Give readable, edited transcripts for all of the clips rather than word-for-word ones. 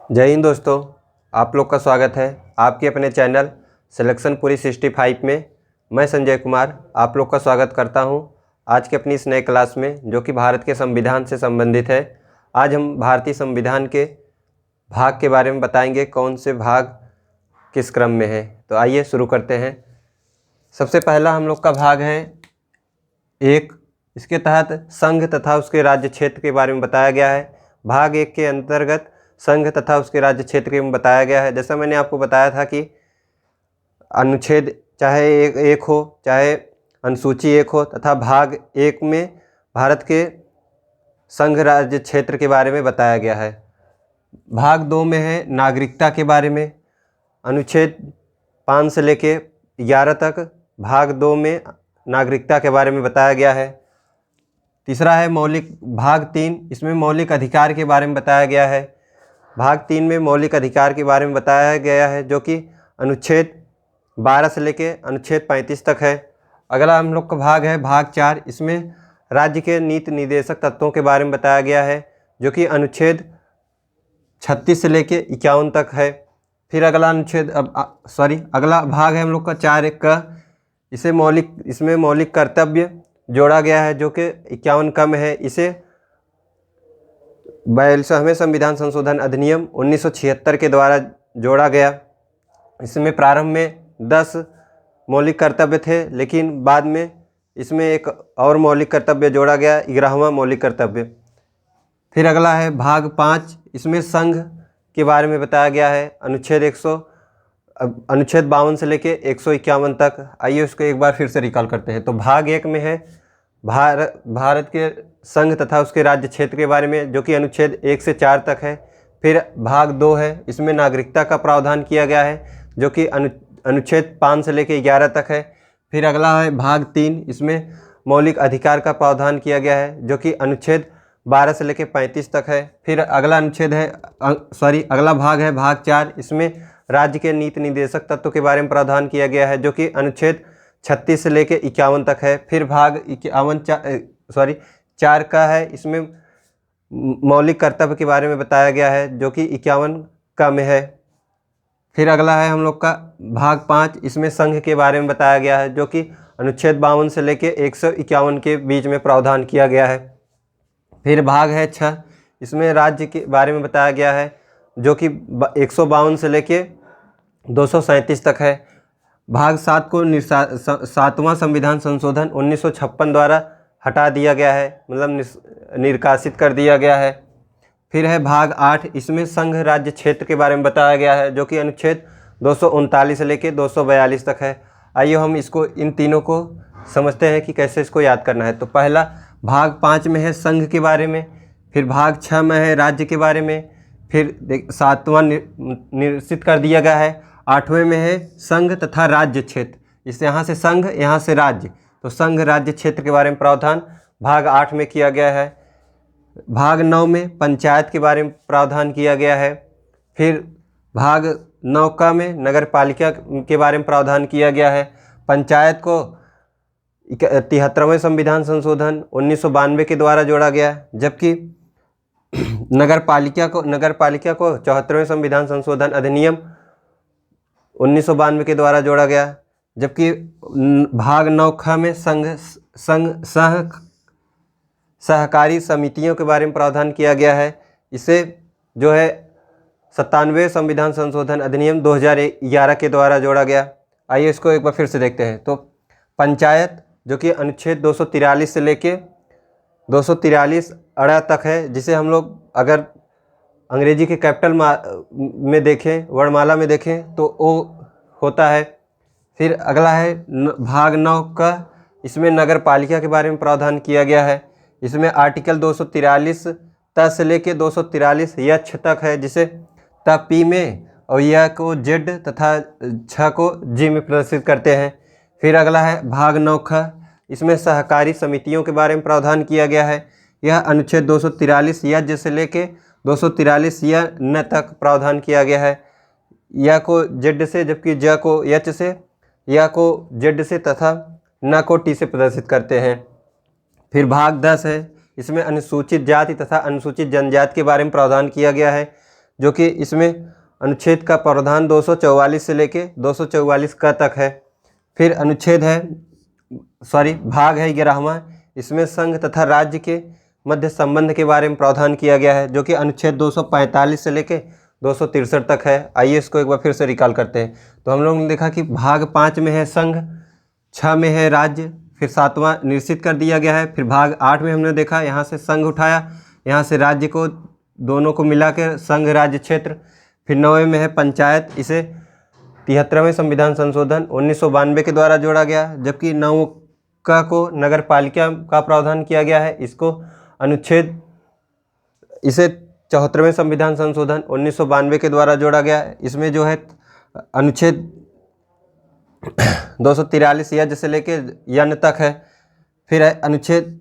जय हिंद दोस्तों, आप लोग का स्वागत है आपके अपने चैनल सिलेक्शन पूरी 65 में। मैं संजय कुमार आप लोग का स्वागत करता हूं आज की अपनी इस नए क्लास में, जो कि भारत के संविधान से संबंधित है। आज हम भारतीय संविधान के भाग के बारे में बताएंगे, कौन से भाग किस क्रम में है। तो आइए शुरू करते हैं। सबसे पहला हम लोग का भाग है 1। इसके तहत संघ तथा उसके राज्य क्षेत्र के बारे में बताया गया है। भाग 1 के अंतर्गत संघ तथा उसके राज्य क्षेत्र के में बताया गया है। जैसा मैंने आपको बताया था कि अनुच्छेद चाहे एक हो चाहे अनुसूची 1 हो, तथा भाग 1 में भारत के संघ राज्य क्षेत्र के बारे में बताया गया है। भाग 2 में है नागरिकता के बारे में, अनुच्छेद 5 से लेके 11 तक भाग 2 में नागरिकता के बारे में बताया गया है। तीसरा है मौलिक भाग 3, इसमें मौलिक अधिकार के बारे में बताया गया है। भाग 3 में मौलिक अधिकार के बारे में बताया गया है, जो कि अनुच्छेद 12 से लेके अनुच्छेद 35 तक है। अगला हम लोग का भाग है भाग 4, इसमें राज्य के नीति निर्देशक तत्वों के बारे में बताया गया है, जो कि अनुच्छेद 36 से लेके 51 तक है। फिर अगला अगला भाग है हम लोग का 4.1 का, इसमें मौलिक कर्तव्य जोड़ा गया है, जो कि 51 कम है। इसे 42वें संविधान संशोधन अधिनियम 1976 के द्वारा जोड़ा गया। इसमें प्रारंभ में 10 मौलिक कर्तव्य थे, लेकिन बाद में इसमें एक और मौलिक कर्तव्य जोड़ा गया, 11वां मौलिक कर्तव्य। फिर अगला है भाग 5, इसमें संघ के बारे में बताया गया है, अनुच्छेद 52 से लेके 151 तक। आइए उसको एक बार फिर से रिकॉल करते हैं। तो भाग 1 में है भारत के संघ तथा उसके राज्य क्षेत्र के बारे में, जो कि अनुच्छेद 1 से 4 तक है। फिर भाग 2 है, इसमें नागरिकता का प्रावधान किया गया है, जो कि अनुच्छेद 5 से लेकर 11 तक है। फिर अगला है भाग 3, इसमें मौलिक अधिकार का प्रावधान किया गया है, जो कि अनुच्छेद 12 से लेकर 35 तक है। फिर अगला अगला भाग है भाग 4, इसमें राज्य के नीति निर्देशक तत्व के बारे में प्रावधान किया गया है, जो कि अनुच्छेद 36 से लेकर 51 तक है। फिर भाग 4 का है, इसमें मौलिक कर्तव्य के बारे में बताया गया है, जो कि 51 का में है। फिर अगला है हम लोग का भाग 5, इसमें संघ के बारे में बताया गया है, जो कि अनुच्छेद 52 से लेके 151 के बीच में प्रावधान किया गया है। फिर भाग है 6, इसमें राज्य के बारे में बताया गया है, जो कि 152 से लेके 237 तक है। भाग 7 को 7वां संविधान संशोधन 1956 द्वारा हटा दिया गया है, मतलब निष्कासित कर दिया गया है। फिर है भाग 8, इसमें संघ राज्य क्षेत्र के बारे में बताया गया है, जो कि अनुच्छेद 239 से लेकर 242 तक है। आइए हम इन तीनों को समझते हैं कि कैसे इसको याद करना है। तो पहला भाग 5 में है संघ के बारे में, फिर भाग 6 में है राज्य के बारे में, फिर 7वां निश्चित कर दिया गया है। 8वें में है संघ तथा राज्य क्षेत्र, इस यहाँ से संघ यहाँ से राज्य, तो संघ राज्य क्षेत्र के बारे में प्रावधान भाग 8 में किया गया है। भाग 9 में पंचायत के बारे में प्रावधान किया गया है। फिर भाग 9 का में नगर पालिका के बारे में प्रावधान किया गया है। पंचायत को 73वें संविधान संशोधन 1992 के द्वारा जोड़ा गया, जबकि नगर पालिका को 74वें संविधान संशोधन अधिनियम 1992 के द्वारा जोड़ा गया। जबकि भाग 9 ख में सहकारी समितियों के बारे में प्रावधान किया गया है। इसे जो है 97वें संविधान संशोधन अधिनियम 2011 के द्वारा जोड़ा गया। आइए इसको एक बार फिर से देखते हैं। तो पंचायत, जो कि अनुच्छेद 243 से लेके 243 अड़ा तक है, जिसे हम लोग अगर अंग्रेजी के कैपिटल में देखें, वर्णमाला में देखें, तो वो होता है। फिर अगला है भाग 9 का, इसमें नगर पालिका के बारे में प्रावधान किया गया है। इसमें आर्टिकल 243 त से लेके 243 यक्ष तक है, जिसे त पी में और य को जेड तथा छ को जी में प्रदर्शित करते हैं। फिर अगला है भाग 9 ख, इसमें सहकारी समितियों के बारे में प्रावधान किया गया है। यह अनुच्छेद 243 यज्ञ से लेके 243 य न तक प्रावधान किया गया है। या को जेड से, जबकि ज को यच से, या को जेड से तथा न को टी से प्रदर्शित करते हैं। फिर भाग 10 है, इसमें अनुसूचित जाति तथा अनुसूचित जनजाति के बारे में प्रावधान किया गया है, जो कि इसमें अनुच्छेद का प्रावधान 244 से लेके 244 का तक है। फिर अनुच्छेद है भाग है 11वां, इसमें संघ तथा राज्य के मध्य संबंध के बारे में प्रावधान किया गया है, जो कि अनुच्छेद 245 से लेके 263 तक है। आइए इसको एक बार फिर से रिकॉल करते हैं। तो हम लोगों ने देखा कि भाग 5 में है संघ, 6 में है राज्य, फिर 7वां निश्चित कर दिया गया है। फिर भाग 8 में हमने देखा यहाँ से संघ उठाया, यहाँ से राज्य को, दोनों को मिला के संघ राज्य क्षेत्र। फिर 9वें में है पंचायत, इसे 73वें संविधान संशोधन 1992 के द्वारा जोड़ा गया, जबकि 9 को नगर पालिका का प्रावधान किया गया है। इसे 74वें संविधान संशोधन 1992 के द्वारा जोड़ा गया है। इसमें जो है अनुच्छेद 243 यज्ञ से लेके यन तक है। फिर है अनुच्छेद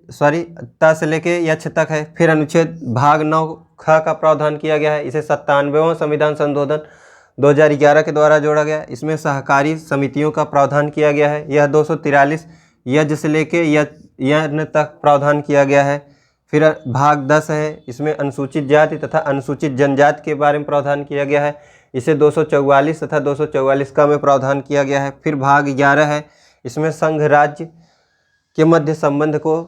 त से लेके यक्ष तक है। फिर अनुच्छेद भाग 9 ख का प्रावधान किया गया है, इसे 97वां संविधान संशोधन 2011 के द्वारा जोड़ा गया। इसमें सहकारी समितियों का प्रावधान किया गया है। यह 243 यज्ञ से लेके यन तक प्रावधान किया गया है। फिर भाग 10 है, इसमें अनुसूचित जाति तथा अनुसूचित जनजाति के बारे में प्रावधान किया गया है, इसे 244 तथा 244 का में प्रावधान किया गया है। फिर भाग 11 है, इसमें संघ राज्य के मध्य संबंध को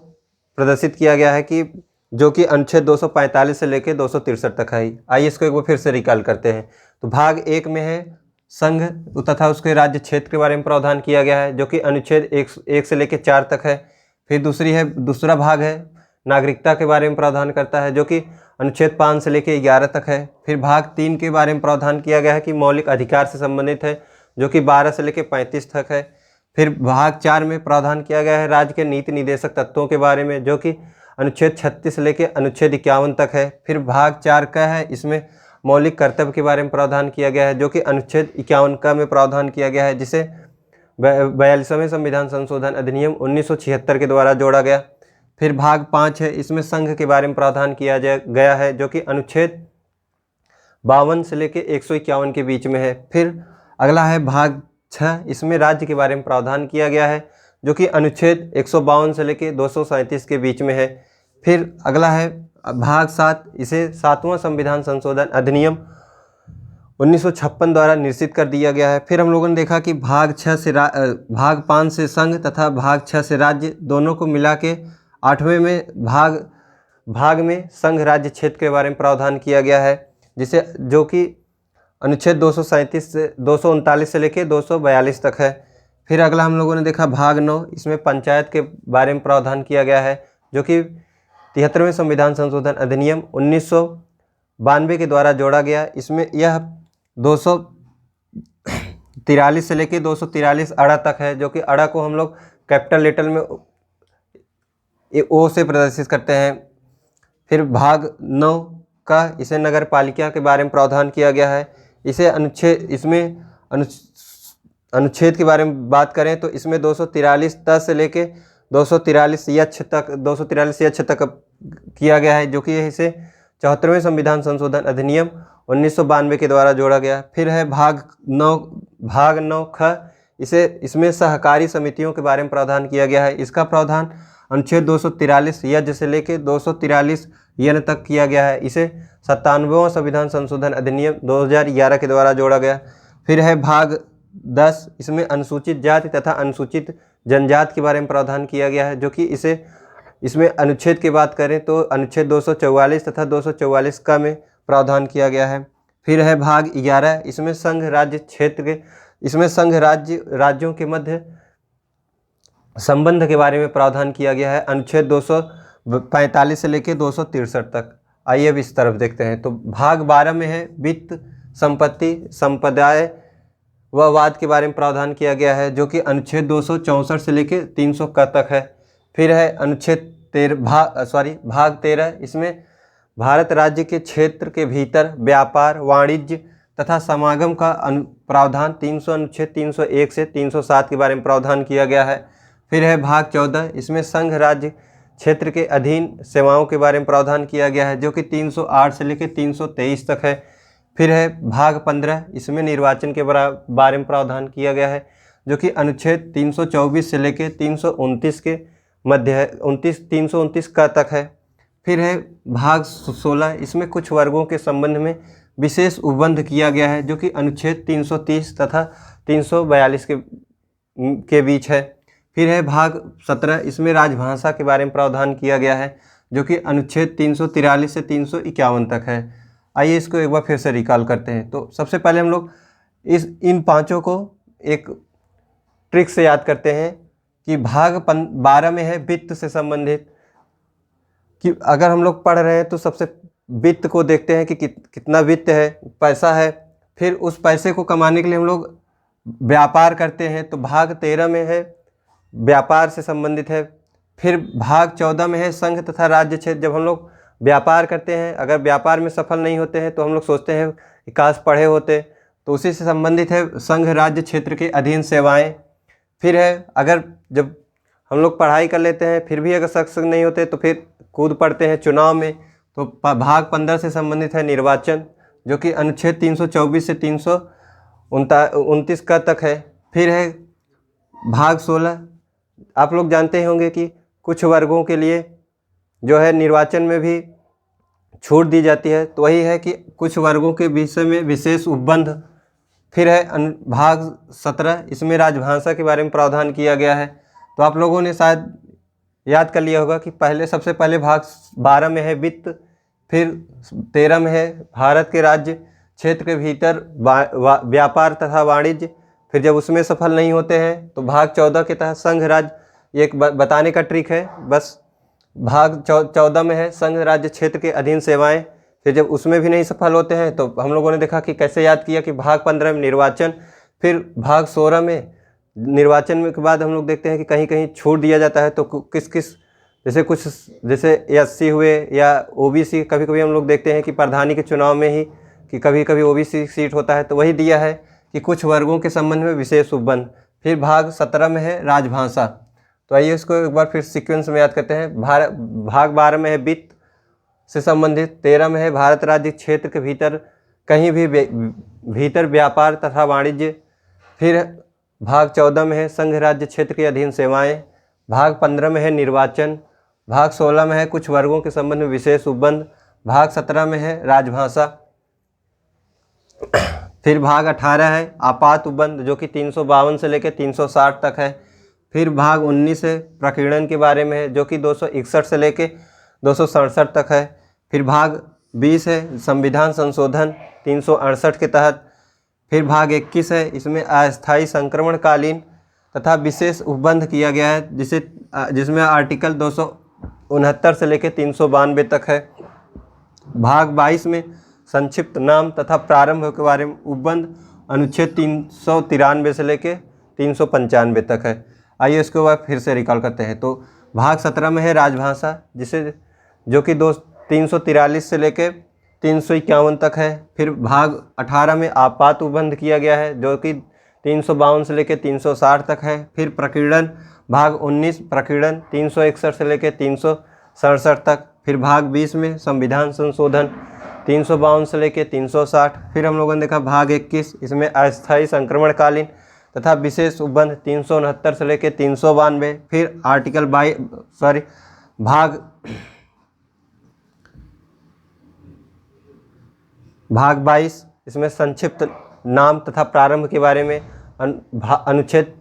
प्रदर्शित किया गया है, कि जो कि अनुच्छेद 245 से लेकर 263 तक है। आइए इसको एक बार फिर से रिकॉल करते हैं। तो भाग 1 में है संघ तथा उसके राज्य क्षेत्र के बारे में प्रावधान किया गया है, जो कि अनुच्छेद 1 से लेकर 4 तक है। फिर दूसरा भाग है नागरिकता के बारे में प्रावधान करता है, जो कि अनुच्छेद 5 से लेकर 11 तक है। फिर भाग 3 के बारे में प्रावधान किया गया है कि मौलिक अधिकार से संबंधित है, जो कि 12 से लेकर 35 तक है। फिर भाग 4 में प्रावधान किया गया है राज्य के नीति निर्देशक तत्वों के बारे में, जो कि अनुच्छेद 36 से लेकर अनुच्छेद 51 तक है। फिर भाग 4 का है, इसमें मौलिक कर्तव्य के बारे में प्रावधान किया गया है, जो कि अनुच्छेद 51 का में प्रावधान किया गया है, जिसे 42वें संविधान संशोधन अधिनियम 1976 के द्वारा जोड़ा गया। फिर भाग 5 है, इसमें संघ के बारे में प्रावधान किया गया है, जो कि अनुच्छेद 52 से लेकर 151 के बीच में है। फिर अगला है भाग 6, इसमें राज्य के बारे में प्रावधान किया गया है, जो कि अनुच्छेद 152 से लेकर 237 के बीच में है। फिर अगला है भाग 7, इसे 7वां संविधान संशोधन अधिनियम 1956 द्वारा निश्चित कर दिया गया है। फिर हम लोगों ने देखा कि भाग 5 से संघ तथा भाग 6 से राज्य, दोनों को मिला के 8वें में भाग में संघ राज्य क्षेत्र के बारे में प्रावधान किया गया है, जो कि अनुच्छेद 239 से लेकर 242 तक है। फिर अगला हम लोगों ने देखा भाग 9, इसमें पंचायत के बारे में प्रावधान किया गया है, जो कि 73वें संविधान संशोधन अधिनियम 1992 के द्वारा जोड़ा गया। इसमें यह 243 से लेकर 243 अड़ा तक है, जो कि अड़ा को हम लोग कैपिटल लेटर में ओ से प्रदर्शित करते हैं। फिर भाग 9 का, इसे नगर पालिका के बारे में प्रावधान किया गया है। अनुच्छेद के बारे में बात करें तो इसमें 243 त से लेके 243 यक्ष तक किया गया है, जो कि इसे 74वें संविधान संशोधन अधिनियम 1992 के द्वारा जोड़ा गया। फिर है भाग 9 ख, इसमें सहकारी समितियों के बारे में प्रावधान किया गया है। इसका प्रावधान अनुच्छेद 243 यज्ञ से लेकर 243 यन तक किया गया है, इसे 97वां संविधान संशोधन अधिनियम 2011 के द्वारा जोड़ा गया। फिर है भाग 10, इसमें अनुसूचित जाति तथा अनुसूचित जनजाति के बारे में प्रावधान किया गया है, जो कि इसमें अनुच्छेद की बात करें तो अनुच्छेद 244 तथा 244 का में प्रावधान किया गया है। फिर है भाग 11, इसमें संघ राज्यों के मध्य संबंध के बारे में प्रावधान किया गया है, अनुच्छेद 245 से लेकर 263 तक। आइए अब इस तरफ देखते हैं। तो भाग 12 में है वित्त, संपत्ति, संप्रदाय व वाद के बारे में प्रावधान किया गया है, जो कि अनुच्छेद 264 से लेकर 300 का तक है। फिर है अनुच्छेद भाग 13, इसमें भारत राज्य के क्षेत्र के भीतर व्यापार, वाणिज्य तथा समागम का प्रावधान अनुच्छेद 301 से 307 के बारे में प्रावधान किया गया है। फिर है भाग 14, इसमें संघ राज्य क्षेत्र के अधीन सेवाओं के बारे में प्रावधान किया गया है, जो कि 308 से लेकर 323 तक है। फिर है भाग 15, इसमें निर्वाचन के बारे में प्रावधान किया गया है, जो कि अनुच्छेद 324 से लेकर 329 के मध्य है, 329 का तक है। फिर है भाग 16, इसमें कुछ वर्गों के संबंध में विशेष उपबंध किया गया है जो कि अनुच्छेद 330 तथा 342 के बीच है। फिर है भाग 17, इसमें राजभाषा के बारे में प्रावधान किया गया है जो कि अनुच्छेद 343 से 351 तक है। आइए इसको एक बार फिर से रिकॉल करते हैं। तो सबसे पहले हम लोग इन पांचों को एक ट्रिक से याद करते हैं कि भाग 12 में है वित्त से संबंधित, कि अगर हम लोग पढ़ रहे हैं तो सबसे वित्त को देखते हैं कि कितना वित्त है, पैसा है। फिर उस पैसे को कमाने के लिए हम लोग व्यापार करते हैं, तो भाग 13 में है व्यापार से संबंधित है। फिर भाग 14 में है संघ तथा राज्य क्षेत्र। जब हम लोग व्यापार करते हैं, अगर व्यापार में सफल नहीं होते हैं तो हम लोग सोचते हैं कि काश पढ़े होते, तो उसी से संबंधित है संघ राज्य क्षेत्र के अधीन सेवाएं। फिर है अगर जब हम लोग पढ़ाई कर लेते हैं फिर भी अगर सक्षम नहीं होते तो फिर कूद पड़ते हैं चुनाव में, तो भाग 15 से संबंधित है निर्वाचन जो कि अनुच्छेद 324 से 329 का तक है। फिर है भाग 16, आप लोग जानते होंगे कि कुछ वर्गों के लिए जो है निर्वाचन में भी छूट दी जाती है, तो वही है कि कुछ वर्गों के विषय में विशेष उपबंध। फिर है भाग 17, इसमें राजभाषा के बारे में प्रावधान किया गया है। तो आप लोगों ने शायद याद कर लिया होगा कि सबसे पहले भाग 12 में है वित्त, फिर 13 में है भारत के राज्य क्षेत्र के भीतर व्यापार तथा वाणिज्य। फिर जब उसमें सफल नहीं होते हैं तो भाग 14 के तहत संघ राज्य, ये एक बताने का ट्रिक है बस। भाग 14 में है संघ राज्य क्षेत्र के अधीन सेवाएं। फिर जब उसमें भी नहीं सफल होते हैं तो हम लोगों ने देखा कि कैसे याद किया कि भाग 15 में निर्वाचन। फिर भाग 16 में निर्वाचन के बाद हम लोग देखते हैं कि कहीं कहीं छूट दिया जाता है, तो किस किस जैसे एससी हुए या ओबीसी, कभी कभी हम लोग देखते हैं कि प्रधानी के चुनाव में ही कि कभी कभी ओबीसी सीट होता है, तो वही दिया है कि कुछ वर्गों के संबंध में विशेष उपबंध। फिर भाग 17 में है राजभाषा। तो आइए इसको एक बार फिर सीक्वेंस में याद करते हैं। भाग 12 में है वित्त से संबंधित, 13 में है भारत राज्य क्षेत्र के भीतर कहीं भी भीतर व्यापार तथा वाणिज्य। फिर भाग 14 में है संघ राज्य क्षेत्र के अधीन सेवाएं। भाग 15 में है निर्वाचन। भाग 16 में है कुछ वर्गों के संबंध में विशेष उपबंध। भाग 17 में है राजभाषा। फिर भाग 18 है आपात उपबंध जो कि 352 से लेकर 360 तक है। फिर भाग 19 है प्रकीर्णन के बारे में है जो कि 261 से लेकर 267 तक है। फिर भाग 20 है संविधान संशोधन 368 के तहत। फिर भाग 21 है, इसमें अस्थायी संक्रमणकालीन तथा विशेष उपबंध किया गया है जिसमें आर्टिकल 269 से लेकर 392 तक है। भाग 22 में संक्षिप्त नाम तथा प्रारंभ के बारे में उपबंध अनुच्छेद 393 से लेकर 395 तक है। आइए इसके बाद फिर से रिकॉल करते हैं। तो भाग 17 में है राजभाषा जो कि 343 से लेकर 351 तक है। फिर भाग 18 में आपात उपबंध किया गया है जो कि 352 से लेकर 360 तक है। फिर प्रकीर्णन भाग 19 प्रकीर्णन 361 से लेकर 367 तक। फिर भाग 20 में संविधान संशोधन 352 से लेकर 360। फिर हम लोगों ने देखा भाग 21, इसमें अस्थायी संक्रमणकालीन तथा विशेष उपबंध 369 से लेकर 392। फिर आर्टिकल भाग 22, इसमें संक्षिप्त नाम तथा प्रारंभ के बारे में अनुच्छेद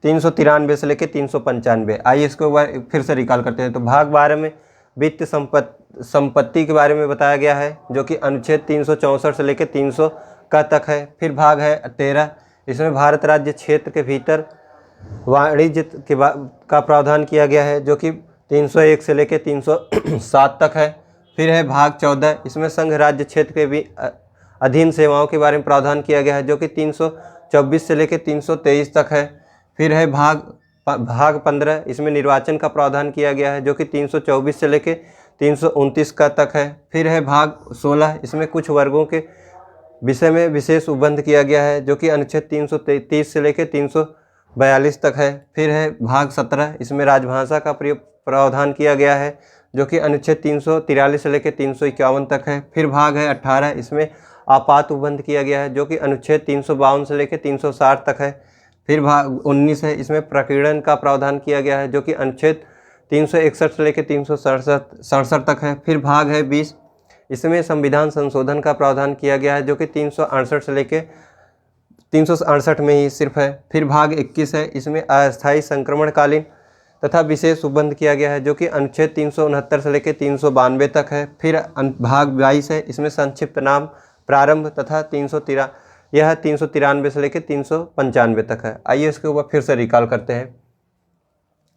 393 से लेकर 395। आइए इसको एक बार फिर से रिकॉल करते हैं। तो भाग 12 में वित्त संपत्ति के बारे में बताया गया है जो कि अनुच्छेद 364 से लेकर 300 का तक है। फिर भाग है 13, इसमें भारत राज्य क्षेत्र के भीतर वाणिज्य का प्रावधान किया गया है जो कि 301 से लेकर 307 तक है। फिर है भाग 14, इसमें संघ राज्य क्षेत्र के भी अधीन सेवाओं के बारे में प्रावधान किया गया है जो कि 324 से लेकर 323 तक है। फिर है भाग 15, इसमें निर्वाचन का प्रावधान किया गया है जो कि 324 से लेकर 329 का तक है। फिर है भाग 16, इसमें कुछ वर्गों के विषय में विशेष उपबंध किया गया है जो कि अनुच्छेद 330 से लेकर 342 तक है। फिर है भाग 17, इसमें राजभाषा का प्रावधान किया गया है जो कि अनुच्छेद 343 से लेकर 351 तक है। फिर भाग है 18, इसमें आपात उपबंध किया गया है जो कि अनुच्छेद 352 से लेकर 360 तक है। फिर भाग 19 है, इसमें प्रकीर्णन का प्रावधान किया गया है जो कि अनुच्छेद 361 से लेकर 367 तक है। फिर भाग है 20, इसमें संविधान संशोधन का प्रावधान किया गया है जो कि 368 से लेके 368 में ही सिर्फ है। फिर भाग 21 है, इसमें अस्थायी संक्रमणकालीन तथा विशेष उपबंध किया गया है जो कि अनुच्छेद 369 से लेकर 392 तक है। फिर भाग 22 है, इसमें संक्षिप्त नाम प्रारंभ तथा 393 से लेकर 395 तक है। आइए इसके ऊपर फिर से रिकॉल करते हैं।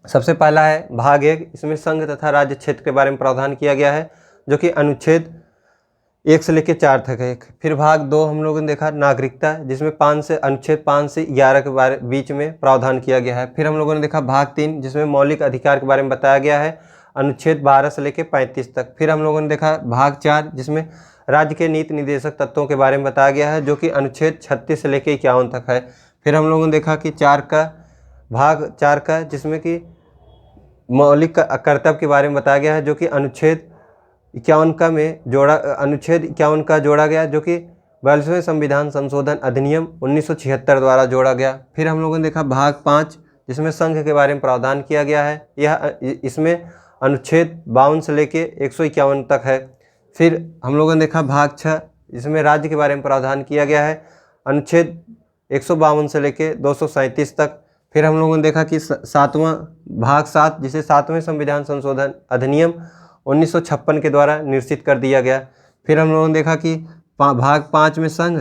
सबसे पहला है भाग 1, इसमें संघ तथा राज्य क्षेत्र के बारे में प्रावधान किया गया है जो कि अनुच्छेद 1 से लेकर 4 तक है। फिर भाग 2 हम लोगों ने देखा नागरिकता, जिसमें अनुच्छेद 5 से 11 के बीच में प्रावधान किया गया है। फिर हम लोगों ने देखा भाग 3, जिसमें मौलिक अधिकार के बारे में बताया गया है अनुच्छेद 12 से लेकर 35 तक। फिर हम लोगों ने देखा भाग 4, जिसमें राज्य के नीति निर्देशक तत्वों के बारे में बताया गया है जो कि अनुच्छेद 36 से लेकर 51 तक है। फिर हम लोगों ने देखा कि भाग 4 का जिसमें कि मौलिक कर्तव्य के बारे में बताया गया है जो कि अनुच्छेद 51 का जोड़ा गया जो कि 42वें संविधान संशोधन अधिनियम 1976 द्वारा जोड़ा गया। फिर हम लोगों ने देखा भाग 5, जिसमें संघ के बारे में प्रावधान किया गया है, इसमें अनुच्छेद 52 से लेके 151 तक है। फिर हम लोगों ने देखा भाग 6, इसमें राज्य के बारे में प्रावधान किया गया है अनुच्छेद 152 से लेके 237 तक। फिर हम लोगों ने देखा कि भाग 7, जिसे 7वें संविधान संशोधन अधिनियम 1956 के द्वारा निश्चित कर दिया गया। फिर हम लोगों ने देखा कि भाग 5 में संघ,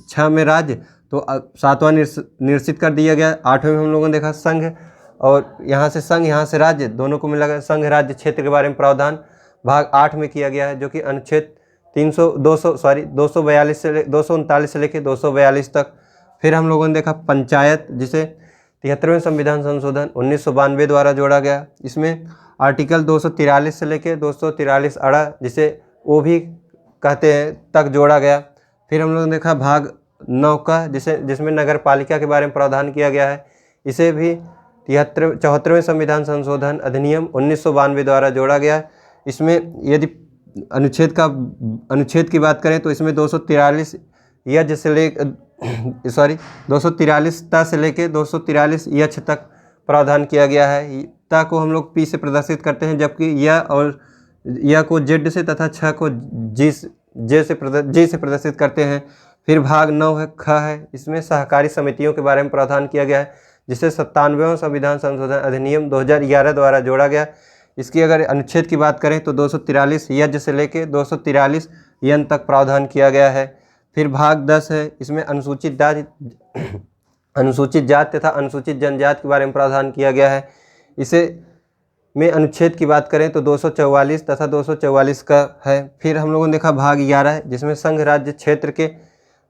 6 में राज्य, तो 7वां निश्चित कर दिया गया। 8वें में हम लोगों ने देखा संघ, और यहाँ से संघ यहाँ से राज्य दोनों को मिलाकर संघ राज्य क्षेत्र के बारे में प्रावधान भाग 8 में किया गया है जो कि अनुच्छेद 239 से लेकर 242 तक। फिर हम लोगों ने देखा पंचायत, जिसे 73वें संविधान संशोधन 1992 द्वारा जोड़ा गया। इसमें आर्टिकल 243 से लेकर 243 अड़ा, जिसे वो भी कहते हैं, तक जोड़ा गया। फिर हम लोगों ने देखा भाग 9 का, जिसमें नगर पालिका के बारे में प्रावधान किया गया है। इसे भी 74वें संविधान संशोधन अधिनियम 1992 द्वारा जोड़ा गया। इसमें यदि अनुच्छेद की बात करें तो इसमें 243 से लेके 243 यक्ष तक प्रावधान किया गया है। ता को हम लोग पी से प्रदर्शित करते हैं, जबकि या को जेड से तथा छ को जी से प्रदर्शित करते हैं। फिर भाग 9 है ख है, इसमें सहकारी समितियों के बारे में प्रावधान किया गया है जिसे 97वें संविधान संशोधन अधिनियम 2011 द्वारा जोड़ा गया। इसकी अगर अनुच्छेद की बात करें तो 243 यज से लेके 243 यन तक प्रावधान किया गया है। फिर भाग 10 है, इसमें अनुसूचित जाति तथा अनुसूचित जनजाति के बारे में प्रावधान किया गया है। इसे में अनुच्छेद की बात करें तो 244 तथा 244 का है। फिर हम लोगों ने देखा भाग 11 है, जिसमें संघ राज्य क्षेत्र के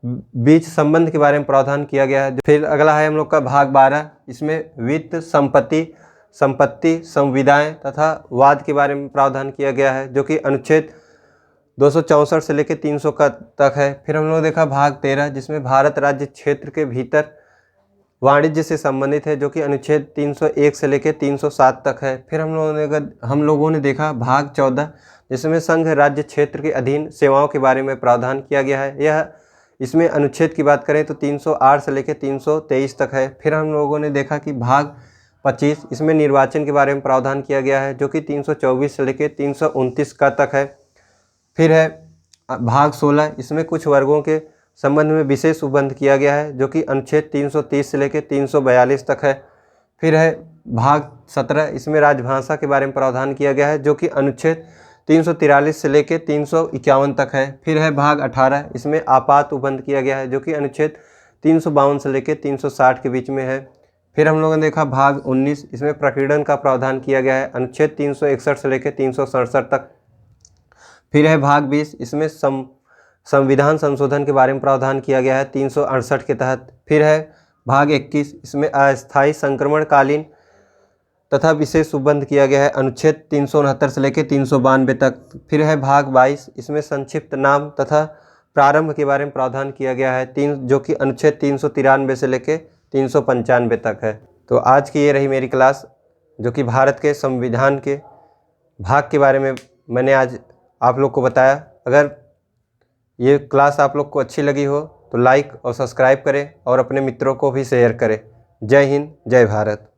बीच संबंध के बारे में प्रावधान किया गया है। फिर अगला है हम लोग का भाग 12, इसमें वित्त, संपत्ति, संविदाएं तथा वाद के बारे में प्रावधान किया गया है जो कि अनुच्छेद 264 से लेकर 300 का तक है। फिर हम लोगों ने देखा भाग 13, जिसमें भारत राज्य क्षेत्र के भीतर वाणिज्य से संबंधित है जो कि अनुच्छेद 301 से लेकर 307 तक है। फिर हम लोगों ने देखा भाग 14, जिसमें संघ राज्य क्षेत्र के अधीन सेवाओं के बारे में प्रावधान किया गया है। इसमें अनुच्छेद की बात करें तो 308 से लेकर 323 तक है। फिर हम लोगों ने देखा कि भाग 25, इसमें निर्वाचन के बारे में प्रावधान किया गया है जो कि 324 से लेकर 329 का तक है। फिर है भाग 16, इसमें कुछ वर्गों के संबंध में विशेष उपबंध किया गया है जो कि अनुच्छेद 330 से लेकर 342 तक है। फिर है भाग 17, इसमें राजभाषा के बारे में प्रावधान किया गया है जो कि अनुच्छेद 343 से लेकर 351 तक है। फिर है भाग 18, इसमें आपात उपबंध किया गया है जो कि अनुच्छेद 352 से लेकर 360 के बीच में है। फिर हम लोगों ने देखा भाग 19, इसमें प्रकीर्णन का प्रावधान किया गया है अनुच्छेद 361 से लेकर 367 तक। फिर है भाग 20, इसमें संविधान संशोधन के बारे में प्रावधान किया गया है 368 के तहत। फिर है भाग 21, इसमें अस्थायी संक्रमणकालीन तथा विशेष उपबंध किया गया है अनुच्छेद 369 से लेकर 392 तक। फिर है भाग 22, इसमें संक्षिप्त नाम तथा प्रारंभ के बारे में प्रावधान किया गया है जो कि अनुच्छेद 393 से लेकर 395 तक है। तो आज की ये रही मेरी क्लास, जो कि भारत के संविधान के भाग के बारे में मैंने आज आप लोग को बताया। अगर ये क्लास आप लोग को अच्छी लगी हो तो लाइक और सब्सक्राइब करें और अपने मित्रों को भी शेयर करें। जय हिंद, जय भारत।